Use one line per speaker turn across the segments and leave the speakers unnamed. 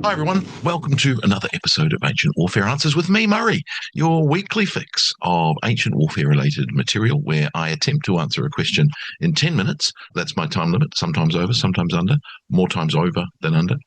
Hi, everyone. Welcome to another episode of Ancient Warfare Answers with me, Murray, your weekly fix of ancient warfare-related material where I attempt to answer a question in 10 minutes. That's my time limit, sometimes over, sometimes under, more times over than under,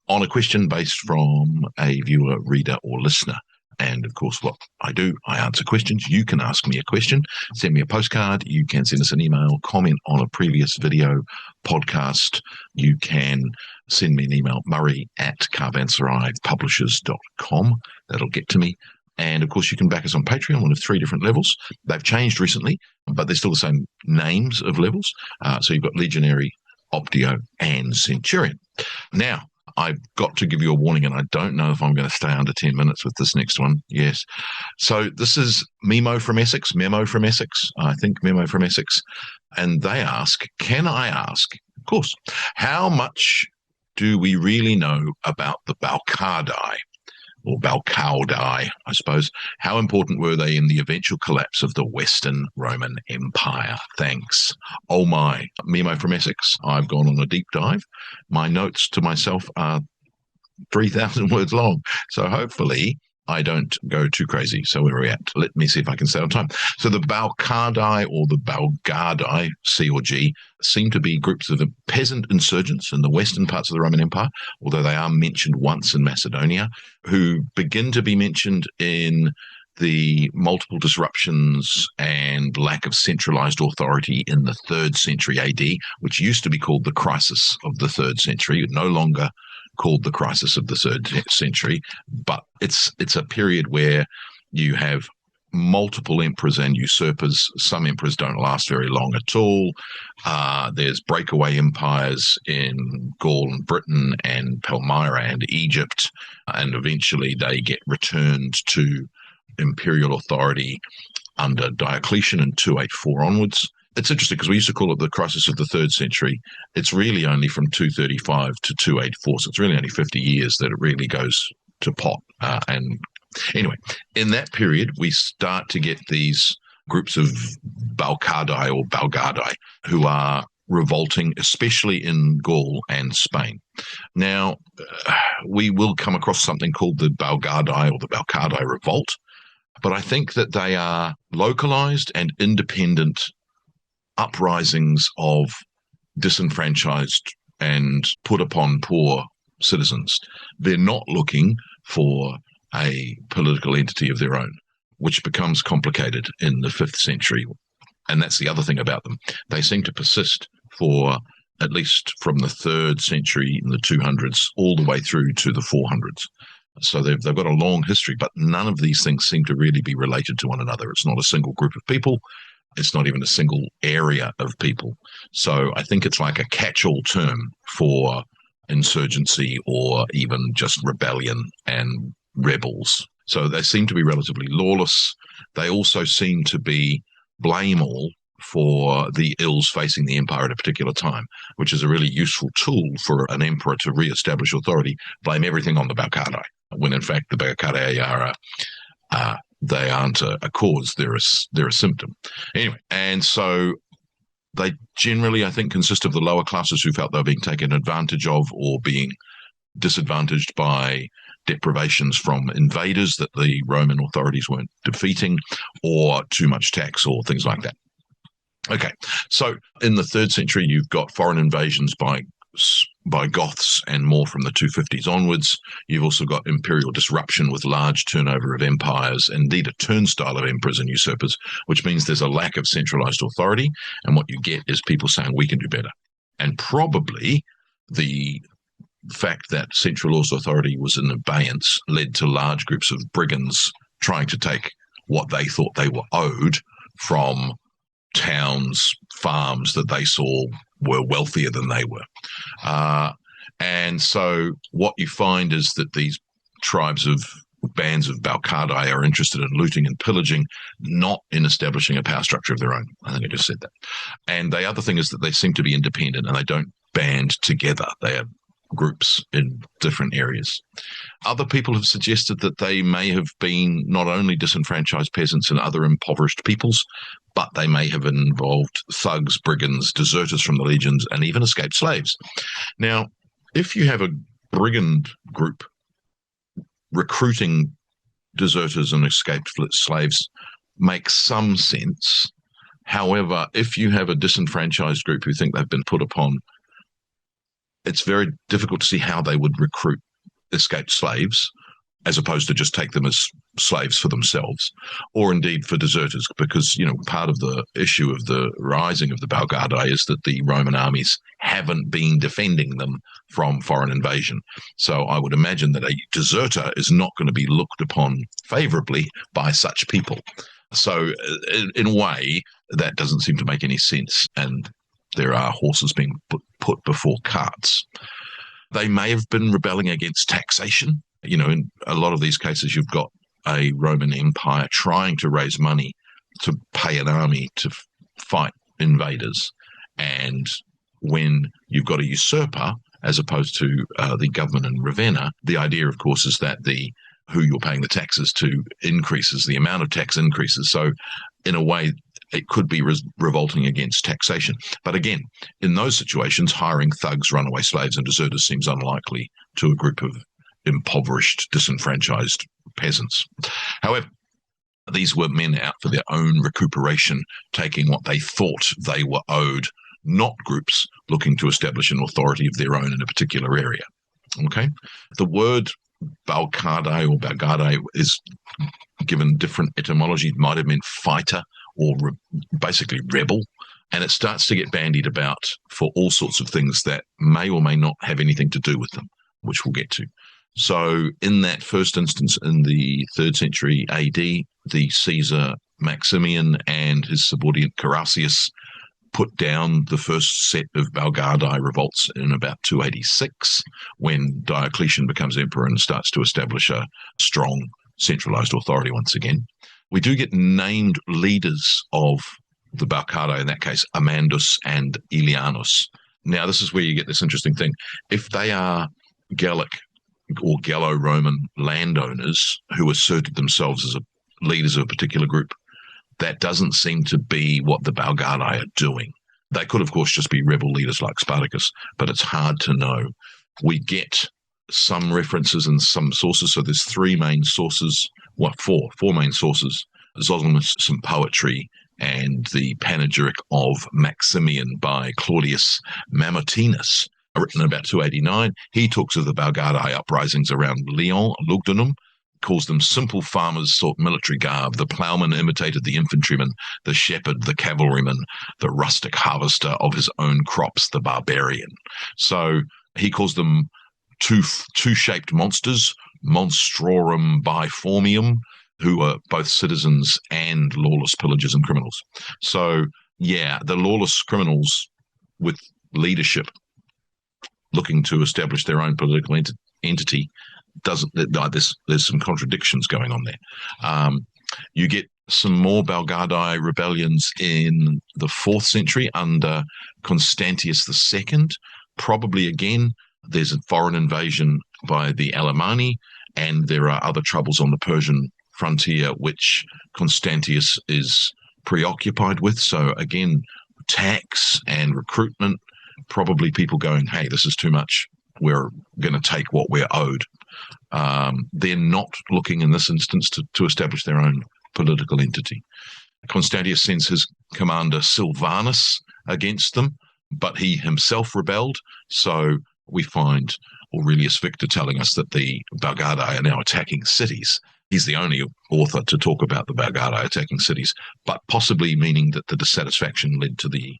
on a question based from a viewer, reader, or listener. And of course, what I do, I answer questions. You can ask me a question, send me a postcard. You can send us an email, comment on a previous video, podcast. You can send me an email, murray@caravanseraipublishers.com. That'll get to me. And of course, you can back us on Patreon, one of 3 different levels. They've changed recently, but they're still the same names of levels. So you've got Legionary, Optio, and Centurion. Now, I've got to give you a warning, and I don't know if I'm going to stay under 10 minutes with this next one. Yes. So this is Memo from Essex, I think Memo from Essex. And they ask, can I ask, of course, how much do we really know about the Bacaudae, or Bacaudae, I suppose? How important were they in the eventual collapse of the Western Roman Empire? Thanks. Oh my, Memo from Essex, I've gone on a deep dive. My notes to myself are 3,000 words long, so hopefully I don't go too crazy. So where are we at? Let me see if I can stay on time. So the Bacaudae, or the Bacaudae, C or G, seem to be groups of peasant insurgents in the western parts of the Roman Empire, although they are mentioned once in Macedonia, who begin to be mentioned in the multiple disruptions and lack of centralized authority in the 3rd century AD, which used to be called the crisis of the 3rd century, no longer called the crisis of the 3rd century, but it's a period where you have multiple emperors and usurpers. Some emperors don't last very long at all. There's breakaway empires in Gaul and Britain and Palmyra and Egypt, and eventually they get returned to imperial authority under Diocletian in 284 onwards. It's interesting because we used to call it the crisis of the 3rd century. It's really only from 235 to 284, so it's really only 50 years that it really goes to pot. And anyway, in that period, we start to get these groups of Bacaudae or Bacaudae who are revolting, especially in Gaul and Spain. Now, we will come across something called the Bacaudae or the Bacaudae revolt, but I think that they are localized and independent uprisings of disenfranchised and put upon poor citizens. They're not looking for a political entity of their own, which becomes complicated in the 5th century. And that's the other thing about them. They seem to persist for at least from the 3rd century in the 200s all the way through to the 400s. So they've got a long history, but none of these things seem to really be related to one another. It's not a single group of people. It's not even a single area of people. So I think it's like a catch-all term for insurgency or even just rebellion and rebels. So they seem to be relatively lawless. They also seem to be blame all for the ills facing the empire at a particular time, which is a really useful tool for an emperor to re-establish authority. Blame everything on the Bacaudae, when in fact the Bacaudae they aren't a cause, they're a symptom. Anyway, and so they generally, I think, consist of the lower classes who felt they were being taken advantage of or being disadvantaged by deprivations from invaders that the Roman authorities weren't defeating, or too much tax or things like that. Okay, so in the 3rd century, you've got foreign invasions by Goths and more from the 250s onwards. You've also got imperial disruption with large turnover of empires, indeed a turnstile of emperors and usurpers, which means there's a lack of centralized authority. And what you get is people saying, we can do better. And probably the fact that central authority was in abeyance led to large groups of brigands trying to take what they thought they were owed from towns, farms that they saw were wealthier than they were. And so what you find is that these tribes of bands of Bacaudae are interested in looting and pillaging, not in establishing a power structure of their own. I think I just said that. And the other thing is that they seem to be independent and they don't band together. They are groups in different areas. Other people have suggested that they may have been not only disenfranchised peasants and other impoverished peoples, but they may have involved thugs, brigands, deserters from the legions, and even escaped slaves. Now, if you have a brigand group recruiting deserters and escaped slaves makes some sense. However, if you have a disenfranchised group who think they've been put upon, it's very difficult to see how they would recruit escaped slaves as opposed to just take them as slaves for themselves, or indeed for deserters, because, part of the issue of the rising of the Bacaudae is that the Roman armies haven't been defending them from foreign invasion. So I would imagine that a deserter is not going to be looked upon favorably by such people. So in a way, that doesn't seem to make any sense, and there are horses being put before carts. They may have been rebelling against taxation. In a lot of these cases, you've got a Roman Empire trying to raise money to pay an army to fight invaders. And when you've got a usurper, as opposed to the government in Ravenna, the idea, of course, is that who you're paying the taxes to increases, the amount of tax increases. So in a way, it could be revolting against taxation. But again, in those situations, hiring thugs, runaway slaves, and deserters seems unlikely to a group of impoverished, disenfranchised peasants. However, these were men out for their own recuperation, taking what they thought they were owed, not groups looking to establish an authority of their own in a particular area. Okay? The word Bacaudae or Bacaudae is given different etymology. It might have meant fighter or basically rebel. And it starts to get bandied about for all sorts of things that may or may not have anything to do with them, which we'll get to. So in that first instance, in the 3rd century AD, the Caesar Maximian and his subordinate Carausius put down the first set of Bacaudae revolts in about 286, when Diocletian becomes emperor and starts to establish a strong centralized authority once again. We do get named leaders of the Bacaudae, in that case, Amandus and Aelianus. Now, this is where you get this interesting thing. If they are Gallic or Gallo-Roman landowners who asserted themselves as leaders of a particular group, that doesn't seem to be what the Bacaudae are doing. They could, of course, just be rebel leaders like Spartacus, but it's hard to know. We get some references in some sources. So there's four main sources. Zosimus, some poetry, and the panegyric of Maximian by Claudius Mamertinus, written in about 289. He talks of the Bacaudae uprisings around Lyon, Lugdunum, calls them simple farmers sought military garb. The ploughman imitated the infantryman, the shepherd, the cavalryman, the rustic harvester of his own crops, the barbarian. So he calls them two-shaped monsters, monstrorum biformium, who are both citizens and lawless pillagers and criminals. So, yeah, the lawless criminals with leadership looking to establish their own political entity, there's some contradictions going on there. You get some more Bacaudae rebellions in the 4th century under Constantius II. Probably, again, there's a foreign invasion by the Alemanni, and there are other troubles on the Persian frontier, which Constantius is preoccupied with. So again, tax and recruitment, probably people going, hey, this is too much. We're going to take what we're owed. They're not looking in this instance to establish their own political entity. Constantius sends his commander Silvanus against them, but he himself rebelled. So we find Aurelius Victor telling us that the Bacaudae are now attacking cities. He's the only author to talk about the Bacaudae attacking cities, but possibly meaning that the dissatisfaction led to the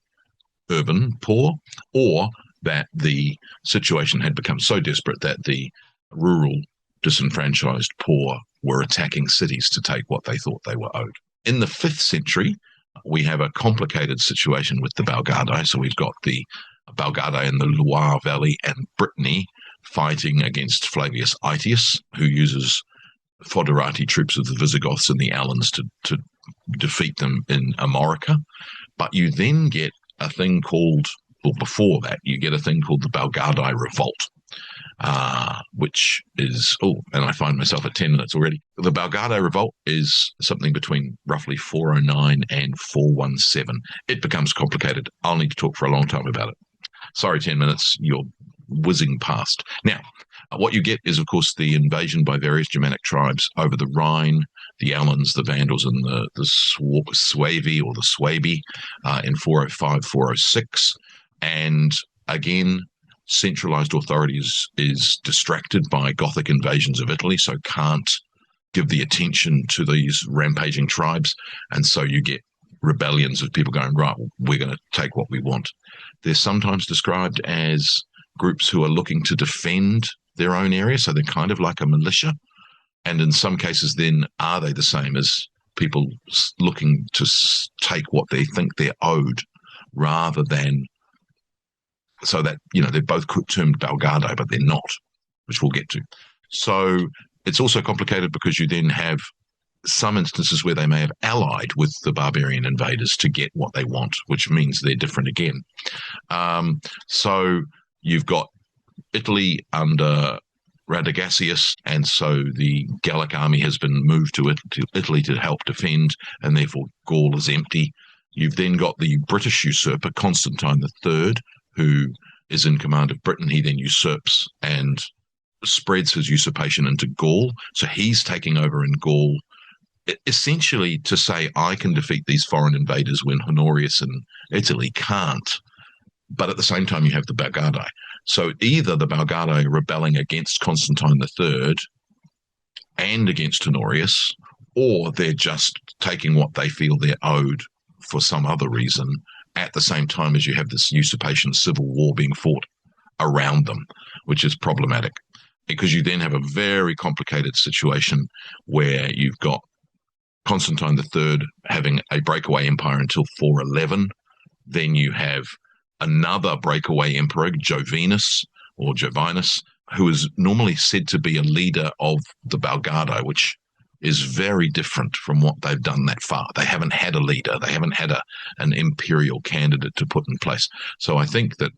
urban poor, or that the situation had become so desperate that the rural disenfranchised poor were attacking cities to take what they thought they were owed. In the 5th century, we have a complicated situation with the Bacaudae. So we've got the Bacaudae in the Loire Valley and Brittany fighting against Flavius Aetius, who uses foederati troops of the Visigoths and the Alans to defeat them in Amorica. But you then get a thing called, or before that, you get a thing called the Bacaudae Revolt, which is, and I find myself at 10 minutes already. The Bacaudae Revolt is something between roughly 409 and 417. It becomes complicated. I'll need to talk for a long time about it. Sorry, 10 minutes. You're whizzing past. Now, what you get is, of course, the invasion by various Germanic tribes over the Rhine, the Alans, the Vandals, and the Suevi or the Swabi in 405, 406. And again, centralized authority is distracted by Gothic invasions of Italy, so can't give the attention to these rampaging tribes. And so you get rebellions of people going, right, we're going to take what we want. They're sometimes described as groups who are looking to defend their own area, so they're kind of like a militia. And in some cases, then, are they the same as people looking to take what they think they're owed rather than, so that, they're both termed Bacaudae, but they're not, which we'll get to. So it's also complicated because you then have some instances where they may have allied with the barbarian invaders to get what they want, which means they're different again. So you've got Italy under Radagasius, and so the Gallic army has been moved to Italy to help defend, and therefore Gaul is empty. You've then got the British usurper, Constantine III, who is in command of Britain. He then usurps and spreads his usurpation into Gaul. So he's taking over in Gaul, essentially to say, I can defeat these foreign invaders when Honorius in Italy can't. But at the same time, you have the Bacaudae. So either the Bacaudae are rebelling against Constantine III and against Honorius, or they're just taking what they feel they're owed for some other reason, at the same time as you have this usurpation civil war being fought around them, which is problematic. Because you then have a very complicated situation where you've got Constantine III having a breakaway empire until 411. Then you have another breakaway emperor, Jovinus, who is normally said to be a leader of the Bacaudae, which is very different from what they've done that far. They haven't had a leader. They haven't had an imperial candidate to put in place. So I think that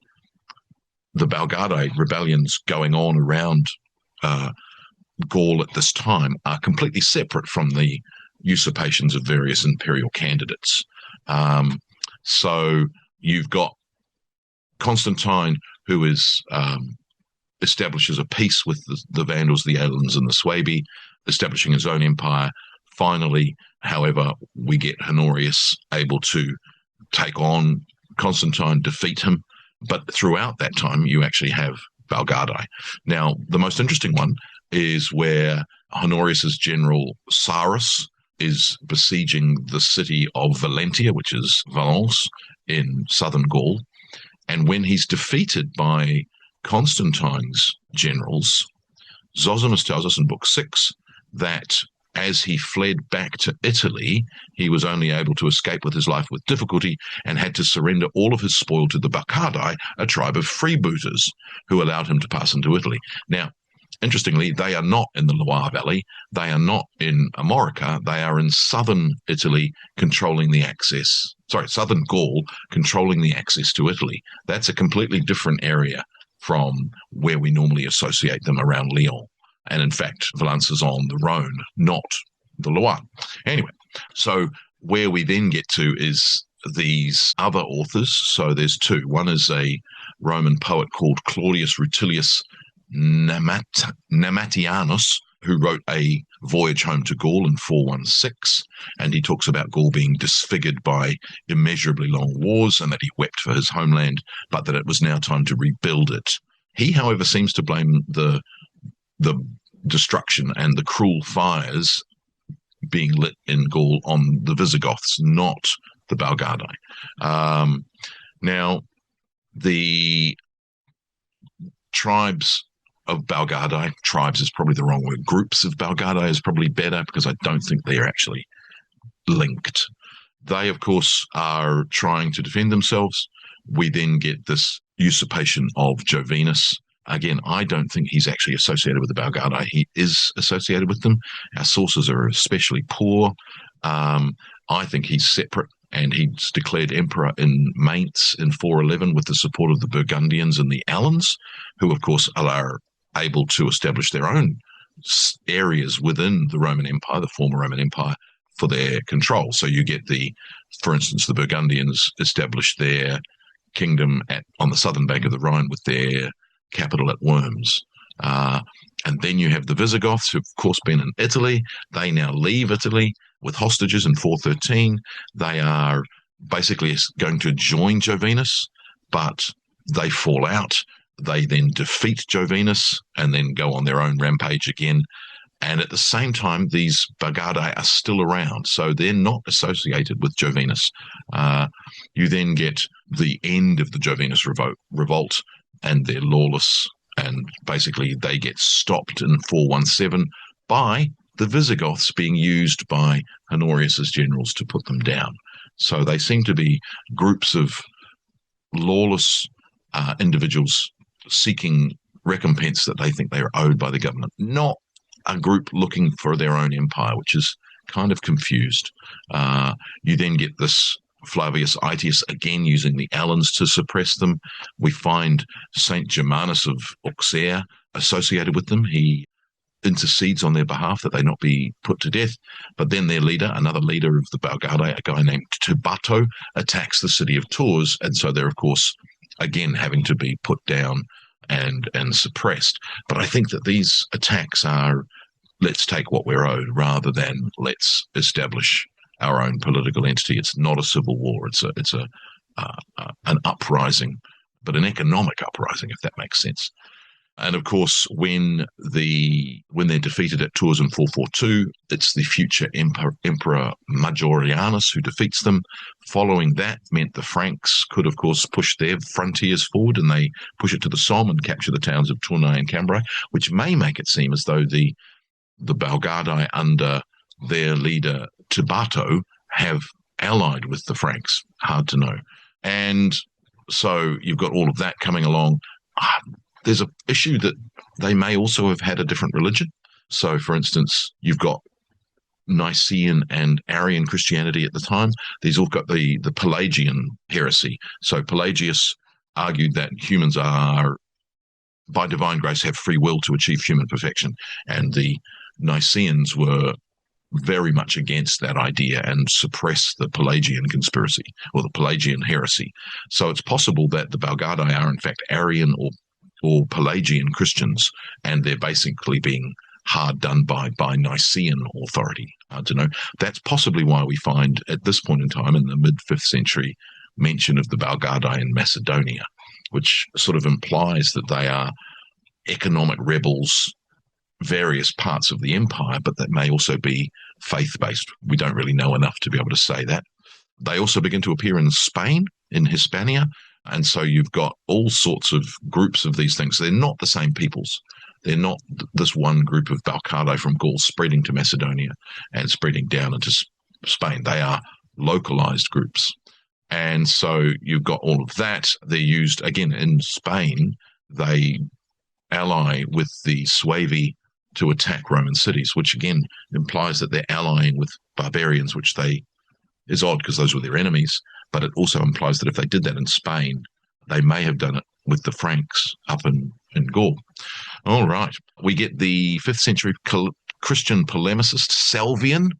the Bacaudae rebellions going on around Gaul at this time are completely separate from the usurpations of various imperial candidates. So you've got Constantine, who establishes a peace with the Vandals, the Alans, and the Swabi, establishing his own empire. Finally, however, we get Honorius able to take on Constantine, defeat him. But throughout that time, you actually have Bacaudae. Now, the most interesting one is where Honorius's general Sarus is besieging the city of Valentia, which is Valence in southern Gaul. And when he's defeated by Constantine's generals, Zosimus tells us in Book 6 that as he fled back to Italy, he was only able to escape with his life with difficulty and had to surrender all of his spoil to the Bacaudae, a tribe of freebooters who allowed him to pass into Italy. Now, interestingly, they are not in the Loire Valley. They are not in Armorica. They are in southern Italy, southern Gaul, controlling the access to Italy. That's a completely different area from where we normally associate them around Lyon. And in fact, Valence is on the Rhone, not the Loire. Anyway, so where we then get to is these other authors. So there's two. One is a Roman poet called Claudius Rutilius Nematianus, who wrote a voyage home to Gaul in 416, and he talks about Gaul being disfigured by immeasurably long wars and that he wept for his homeland, but that it was now time to rebuild it. He, however, seems to blame the destruction and the cruel fires being lit in Gaul on the Visigoths, not the Bacaudae. Now, the tribes of Bacaudae, tribes is probably the wrong word, groups of Bacaudae is probably better because I don't think they are actually linked. They, of course, are trying to defend themselves. We then get this usurpation of Jovinus. Again, I don't think he's actually associated with the Bacaudae. He is associated with them. Our sources are especially poor. I think he's separate, and he's declared emperor in Mainz in 411 with the support of the Burgundians and the Alans, who, of course, are able to establish their own areas within the Roman Empire, the former Roman Empire, for their control. So you get for instance, the Burgundians establish their kingdom on the southern bank of the Rhine with their capital at Worms. And then you have the Visigoths, who've, of course, been in Italy. They now leave Italy with hostages in 413. They are basically going to join Jovinus, but they fall out. They then defeat Jovinus and then go on their own rampage again. And at the same time, these Bacaudae are still around, so they're not associated with Jovinus. You then get the end of the Jovinus revolt, and they're lawless, and basically they get stopped in 417 by the Visigoths being used by Honorius's generals to put them down. So they seem to be groups of lawless individuals seeking recompense that they think they are owed by the government, not a group looking for their own empire, which is kind of confused. You then get this Flavius Aetius again using the Alans to suppress them. We find Saint Germanus of Auxerre associated with them. He intercedes on their behalf that they not be put to death. But then their leader, another leader of the Bacaudae, a guy named Tubato, attacks the city of Tours. And so they're, of course, again having to be put down and suppressed. But I think that these attacks are, let's take what we're owed rather than let's establish our own political entity. It's not a civil war. It's an uprising, but an economic uprising, if that makes sense. And of course, when they're defeated at Tours in 442, it's the future Emperor Majorianus who defeats them. Following that meant the Franks could, of course, push their frontiers forward, and they push it to the Somme and capture the towns of Tournai and Cambrai, which may make it seem as though the Bacaudae under their leader Tubato have allied with the Franks. Hard to know. And so you've got all of that coming along. There's an issue that they may also have had a different religion. So, for instance, you've got Nicene and Arian Christianity at the time. These all got the Pelagian heresy. So Pelagius argued that humans are, by divine grace, have free will to achieve human perfection. And the Niceans were very much against that idea and suppress the Pelagian conspiracy or the Pelagian heresy. So it's possible that the Bacaudae are, in fact, Arian or Pelagian Christians, and they're basically being hard done by Nicene authority. I don't know. That's possibly why we find at this point in time in the mid-5th century mention of the Bacaudae in Macedonia, which sort of implies that they are economic rebels, various parts of the empire, but that may also be faith-based. We don't really know enough to be able to say that. They also begin to appear in Spain, in Hispania, and so you've got all sorts of groups of these things. They're not the same peoples. They're not this one group of Bacaudae from Gaul spreading to Macedonia and spreading down into Spain. They are localized groups. And so you've got all of that. They're used, again, in Spain. They ally with the Suevi to attack Roman cities, which again implies that they're allying with barbarians, which is odd because those were their enemies. But it also implies that if they did that in Spain, they may have done it with the Franks up in Gaul. All right. We get the 5th century Christian polemicist Salvian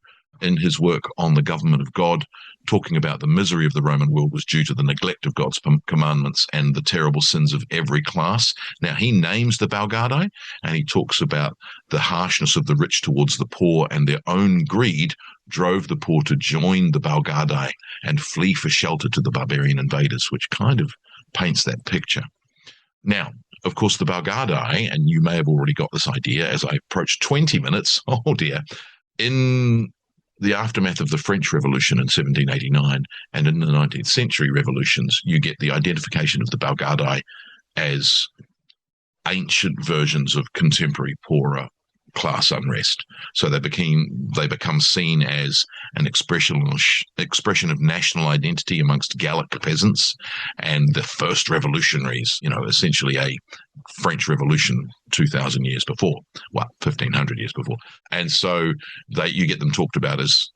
in his work on the government of God, talking about the misery of the Roman world was due to the neglect of God's commandments and the terrible sins of every class. Now, he names the Bacaudae, and he talks about the harshness of the rich towards the poor, and their own greed drove the poor to join the Bacaudae and flee for shelter to the barbarian invaders, which kind of paints that picture. Now, of course, the Bacaudae, and you may have already got this idea as I approach 20 minutes, oh dear, in the aftermath of the French Revolution in 1789 and in the 19th century revolutions, you get the identification of the Bacaudae as ancient versions of contemporary poorer class unrest. So they become seen as an expression of national identity amongst Gallic peasants and the first revolutionaries, essentially a French Revolution 2,000 years before, 1,500 years before. And so you get them talked about as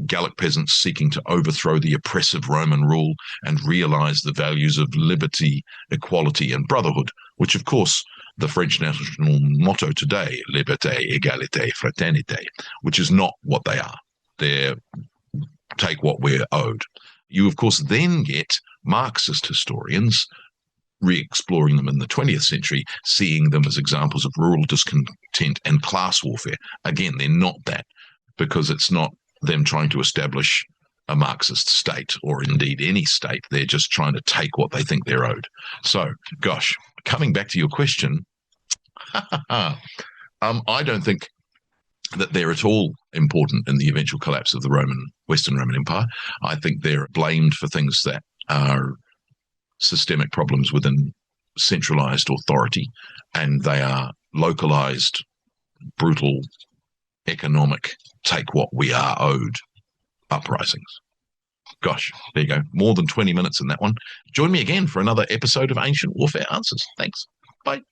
Gallic peasants seeking to overthrow the oppressive Roman rule and realize the values of liberty, equality, and brotherhood, which, of course, the French national motto today, liberté, égalité, fraternité, which is not what they are. They're take what we're owed. You, of course, then get Marxist historians re-exploring them in the 20th century, seeing them as examples of rural discontent and class warfare. Again, they're not that, because it's not them trying to establish a Marxist state, or indeed any state. They're just trying to take what they think they're owed. So, gosh, coming back to your question, I don't think that they're at all important in the eventual collapse of the Western Roman Empire. I think they're blamed for things that are systemic problems within centralized authority, and they are localized, brutal, economic, take what we are owed uprisings. Gosh, there you go. More than 20 minutes in that one. Join me again for another episode of Ancient Warfare Answers. Thanks. Bye.